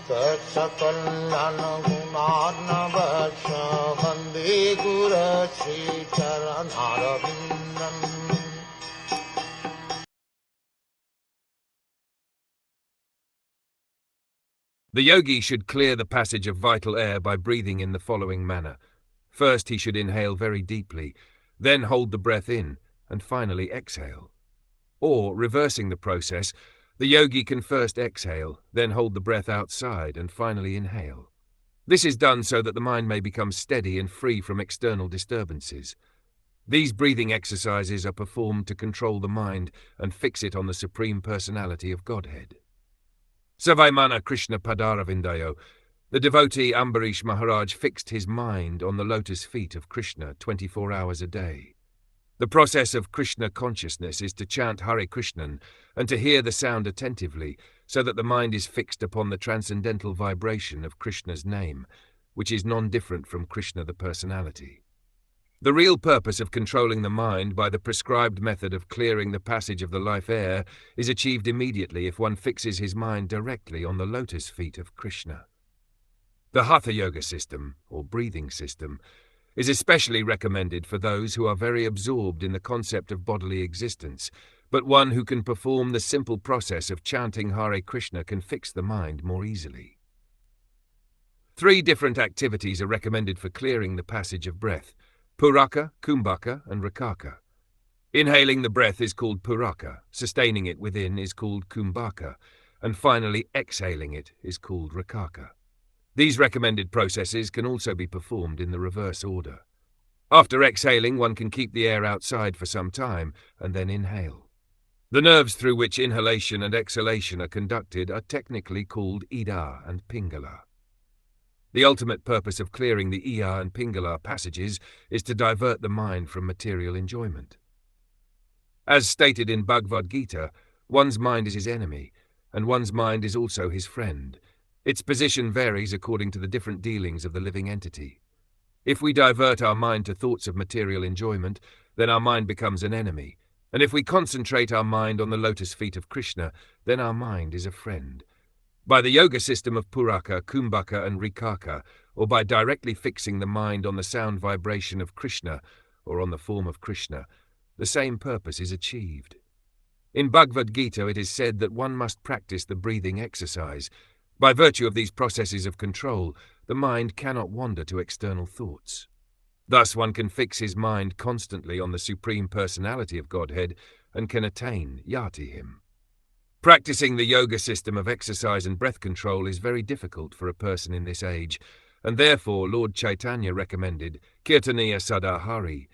Saksakallan gunarnavasya Vande Guru Sri Charanaravindan. The yogi should clear the passage of vital air by breathing in the following manner. First, he should inhale very deeply, then hold the breath in, and finally exhale. Or, reversing the process, the yogi can first exhale, then hold the breath outside, and finally inhale. This is done so that the mind may become steady and free from external disturbances. These breathing exercises are performed to control the mind and fix it on the Supreme Personality of Godhead. Savaimana Krishna Padaravindayo, the devotee Ambarish Maharaj fixed his mind on the lotus feet of Krishna 24 hours a day. The process of Krishna consciousness is to chant Hare Krishnan and to hear the sound attentively so that the mind is fixed upon the transcendental vibration of Krishna's name, which is non-different from Krishna the personality. The real purpose of controlling the mind by the prescribed method of clearing the passage of the life air is achieved immediately if one fixes his mind directly on the lotus feet of Krishna. The Hatha Yoga system, or breathing system, is especially recommended for those who are very absorbed in the concept of bodily existence, but one who can perform the simple process of chanting Hare Krishna can fix the mind more easily. 3 different activities are recommended for clearing the passage of breath: Puraka, Kumbhaka, and Rakaka. Inhaling the breath is called Puraka, sustaining it within is called Kumbhaka, and finally exhaling it is called Rakaka. These recommended processes can also be performed in the reverse order. After exhaling, one can keep the air outside for some time and then inhale. The nerves through which inhalation and exhalation are conducted are technically called Ida and Pingala. The ultimate purpose of clearing the Iya and Pingala passages is to divert the mind from material enjoyment. As stated in Bhagavad Gita, one's mind is his enemy, and one's mind is also his friend. Its position varies according to the different dealings of the living entity. If we divert our mind to thoughts of material enjoyment, then our mind becomes an enemy, and if we concentrate our mind on the lotus feet of Krishna, then our mind is a friend. By the yoga system of Puraka, Kumbhaka, and Rikaka, or by directly fixing the mind on the sound vibration of Krishna, or on the form of Krishna, the same purpose is achieved. In Bhagavad Gita it is said that one must practice the breathing exercise. By virtue of these processes of control, the mind cannot wander to external thoughts. Thus one can fix his mind constantly on the Supreme Personality of Godhead and can attain yati him. Practicing the yoga system of exercise and breath control is very difficult for a person in this age, and therefore Lord Chaitanya recommended Kirtaniya Sadahari.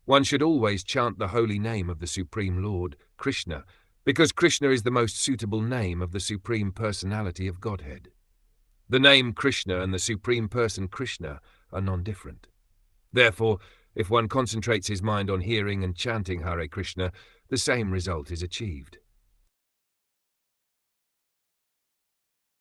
One should always chant the holy name of the Supreme Lord, Krishna, because Krishna is the most suitable name of the Supreme Personality of Godhead. The name Krishna and the Supreme Person Krishna are non-different. Therefore, if one concentrates his mind on hearing and chanting Hare Krishna, the same result is achieved.